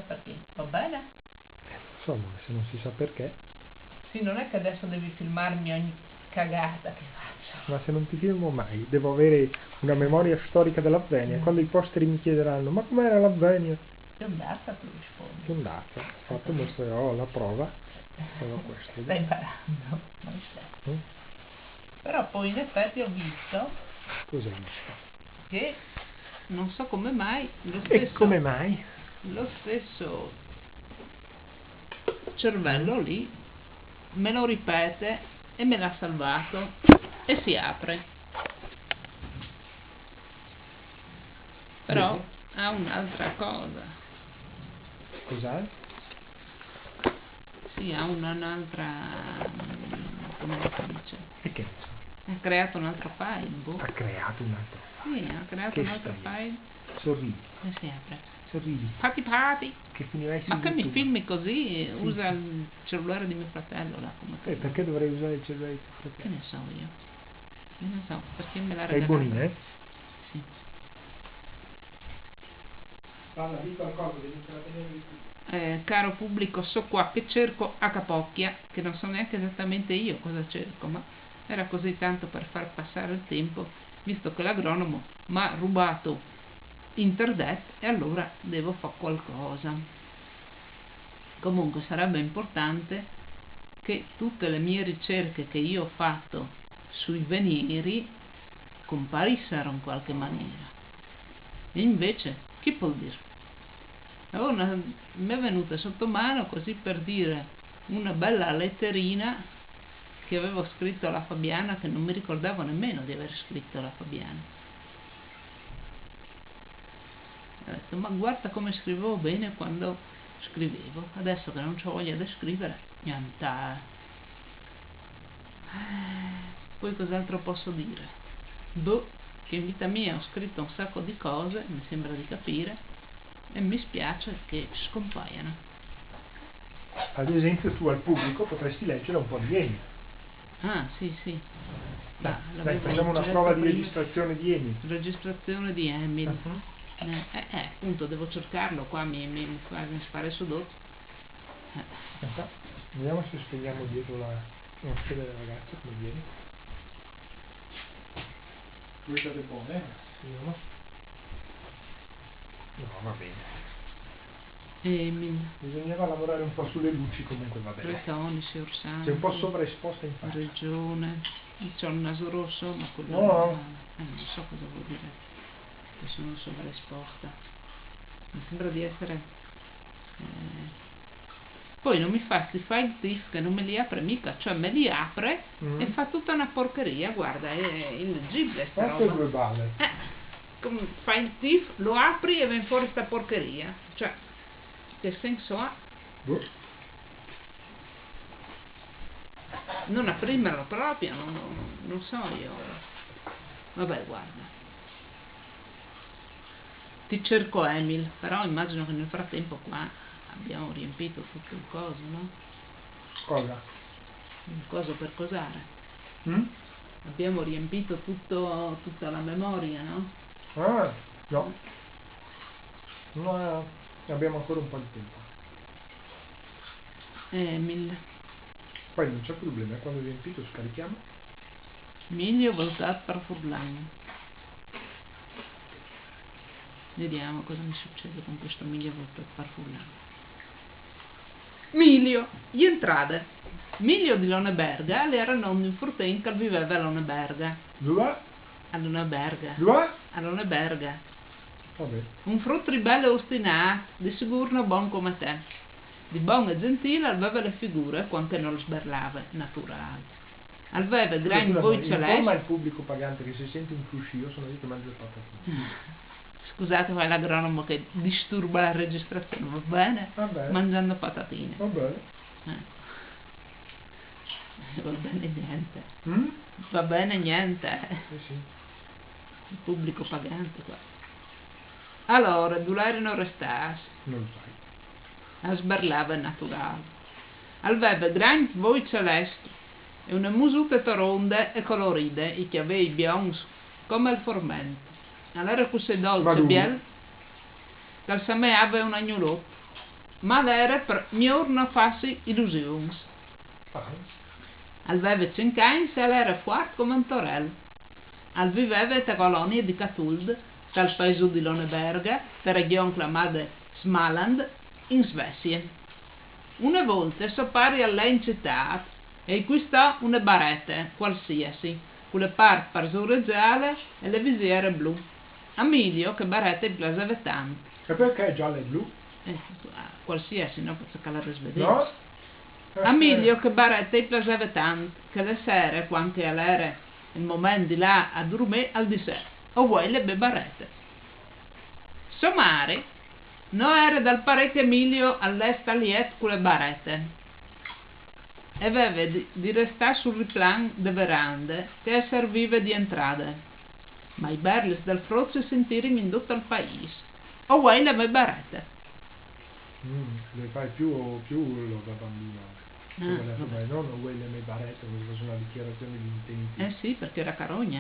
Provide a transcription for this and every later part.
perché? Va bene? Insomma, se non si sa perché. Sì, non è che adesso devi filmarmi ogni cagata che faccio. Ma se non ti filmo mai, devo avere una memoria storica dell'Avvenia. Quando i posteri mi chiederanno, ma com'era l'Avvenia? Che ondata tu rispondi. Che andata, fatto mostrerò la prova. Solo questo. Stai imparando, non sei. Mm? Però poi in effetti ho visto Cos'è visto? che non so come mai E come mai? lo stesso cervello lì me lo ripete e me l'ha salvato e si apre. Però ha un'altra cosa. Cos'è? Sì, ha un'altra, come si dice? E che ne so? Ha creato un altro file, boh. Ha creato un altro file. Sì, ha creato Che un altro stai? file Sorridi, e si apre. sorridi. Pati. Che finirai su Ma che mi YouTube. filmi così? Sì, Usa sì. il cellulare di mio fratello là come te. Perché dovrei usare il cellulare di tuo Che fratello? ne so io? Che ne so, perché me l'ha Sei regalato. buonina, eh? Sì. Parla di qualcosa, devi intrattenere di più. Caro pubblico, so qua che cerco a capocchia, che non so neanche esattamente io cosa cerco, ma era così tanto per far passare il tempo, visto che l'agronomo mi ha rubato internet e allora devo fare qualcosa. Comunque sarebbe importante che tutte le mie ricerche che io ho fatto sui venieri comparissero in qualche maniera. E invece, chi può dire? Mi è venuta sotto mano così per dire una bella letterina che avevo scritto alla Fabiana, che non mi ricordavo nemmeno di aver scritto alla Fabiana. Ho detto, ma guarda come scrivevo bene quando scrivevo, adesso che non ho voglia di scrivere, niente. Poi cos'altro posso dire? Boh, che in vita mia ho scritto un sacco di cose, mi sembra di capire, e mi spiace che scompaiano. Ad esempio tu al pubblico potresti leggere un po' di Eni. Ah, sì. Dai, facciamo una prova di registrazione di Eni. Registrazione di Emil. Appunto, devo cercarlo, qua mi spara sudotto. Aspetta, vediamo se spegniamo dietro la scheda della ragazza, come viene. Voi siete buone? Sì, no? No, va bene. Emil. Bisognava lavorare un po' sulle luci, comunque va bene. Tretonici, Orsanti. Sei un po' sovraesposta in faccia. Regione. C'ho il naso rosso, ma quello No. non so cosa vuol dire che sono sovraesposta. Mi sembra di essere... Poi non mi fa sti file TIFF che non me li apre mica, cioè me li apre e fa tutta una porcheria, guarda, è illeggibile sta roba. Due balle. Come file TIFF, lo apri e viene fuori sta porcheria, cioè, che senso ha? Non apprimerlo proprio, non so io. Vabbè, guarda. Ti cerco Emil, però immagino che nel frattempo qua abbiamo riempito tutto il coso, no? Cosa? Il coso per cosare. Abbiamo riempito tutta la memoria, no? Ah, no. No, abbiamo ancora un po' di tempo. Emil. Poi non c'è problema, quando è riempito scarichiamo. Emilio voltato per Furlan. Vediamo cosa mi succede con questo Emilio voltato per Furlan. Emilio, gli entrate. Emilio di Loneberga, era non di Furten che viveva a Loneberga. Dove? A Loneberga. Dove? A Loneberga. Vabbè. Un frutto ribelle e ostinato, di sicuro non buon come te. Di buono e gentile aveva le figure, quanto non sberlava, naturale. Aveva grandi voi celesti. Informa il pubblico pagante che se sente un fruscio sono io che mangio il patatine. Scusate, ma è l'agronomo che disturba la registrazione, va bene? Va bene. Mangiando patatine. Va bene. Va bene niente. Mm? Va bene niente. Sì. Il pubblico pagante qua. Allora, dulare non restasse. Non lo fai. A sbarlava naturale. Aveva grandi voi celesti e una musuta ronde e coloride, e che aveva i bions come il formento. Allora così dolce biel, dal samè aveva un agnolotto, ma l'era per miglior non farsi illusioni. Al veve 5 anni se l'era forte come un torello. Al viveva te colonie di Catuld, dal paese di Loneberga, per regione chiamata Smaland, in Svezia. Una volta soppari a lei in città e acquistò una barretta qualsiasi, con le parti parzureggiale e le visiere blu. A Milio che barretta gli piaceva tanto. E perché giallo e blu? Qualsiasi, no? Perché la risvedere. No? A Milio che barretta gli piaceva tanto, che le sere, quando era il momento di là a dormire al di sé, o vuoi le barrette. Somari no era dal parecchio Emilio all'est aliet con le barrette e aveva di restare sul riplan de verande che serviva di entrata, ma i berlis del frutto si sentirono in tutto il paese, o vuoi le barrette. Le fai più urlo da bambino. Non vuoi le mie barrette, come se fosse una dichiarazione di intenti. Sì, perché era carogna.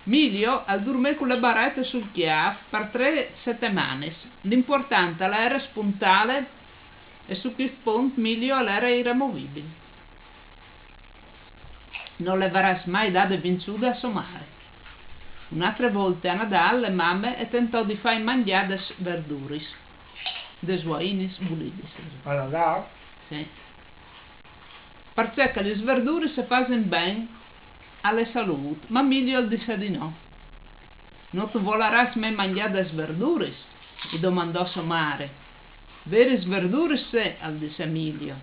Milio al dormire con le barrette sul chiaf per 3 settimane. L'importante era spuntale e su questo punto Milio era irremovibile. Non le verrà mai date vinciute a somare. Un'altra volta a Nadal le mamme e tentò di fare mangiare des verduris, des uainis bulidis. A Nadal? Sì. Perché le verdure si fanno bene alla salute, ma Milio disse di no. Non tu volerai mai mangiare des verduris? Gli domandò somare. Vere verdure se, al disse Milio.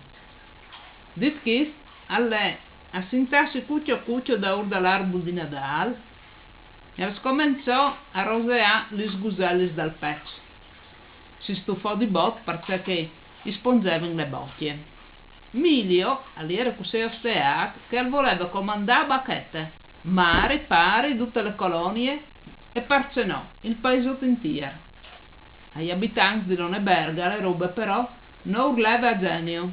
Dit che alle a sentarsi cuccio da ur dall'arbol di Nadal e scominciò a roseare le sgusellis dal pezzo. Si stufò di bot perché gli spongevano le bocche. Milio, all'era così osteato, che voleva comandare bacchette, mare, pari, tutte le colonie, e parcenò il paese intero. Agli abitanti di Loneberga le robe però non urlava a genio,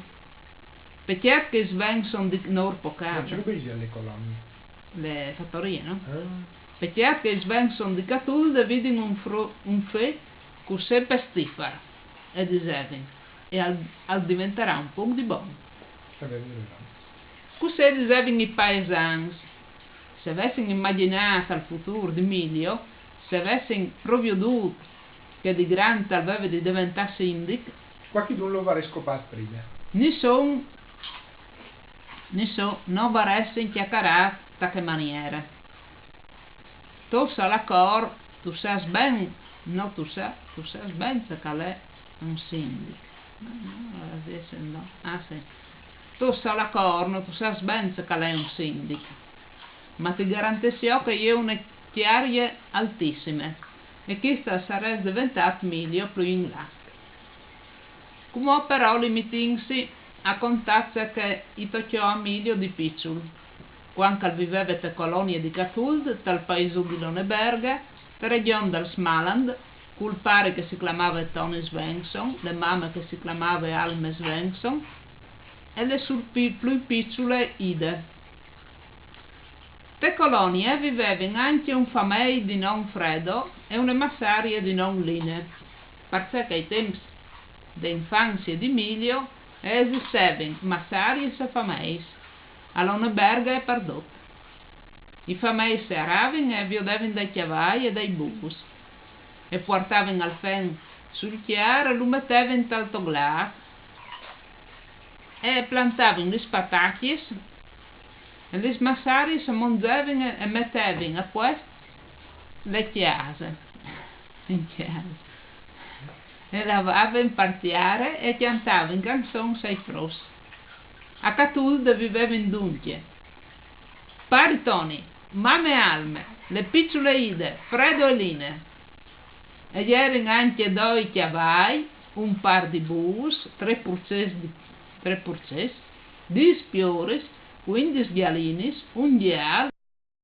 perché che svengono di non pocare. Non c'è che alle colonie. Le fattorie, no? Perché che svengono di Catuld vedono un fe così pestifero, e dicevano, e al diventerà un po' di buono. Così dicevano i paesani. Se avessero immaginato il futuro di Milio, se avessero provveduto che di grande aveva di diventare sindaco, qualche non lo vorrei scopare prima. Non vorresti chiacchierare da che maniera. Tu sai la cor, tu sai ben, no tu sai ben che è un sindaco. No, adesso no. Ah sì. Tu sai la corno, tu sai ben che è un sindaco. Ma ti garantisco che io ho una chiaria altissima e questa sarebbe diventato meglio più in là. Come però limitinsi a contatto che i toccò a Milio di piccolo, quando viveva te colonie di Catuld, dal paese di Loneberga, per regione del Smaland, col pare che si chiamava Tony Svensson, le mamme che si chiamava Alme Svensson, e le più piccole Ide. Te colonie vivevano anche un famei di non freddo e una massaria di non line, perché ai tempi d'infanzia di Milio esistevano massarie e famei, a Loneberga e perdotto. I famei si aravano e viodevano dai chiavai e dai bus, e portavano al fen sul chiaro e lo mettevano al toglar, e plantavano le spatacchie e le massarie si mangiavano e mettevano a posto le chiase in chiesa e lavavano partiare e cantavano canzoni ai fros. A Catuld vivevano dunque paritoni, mamme alme, le piccole ide, Fredo e Line, e erano anche 2 chiavai, un par di bus, 3 purces, 10 spiores, 15 ghialinis, un ghial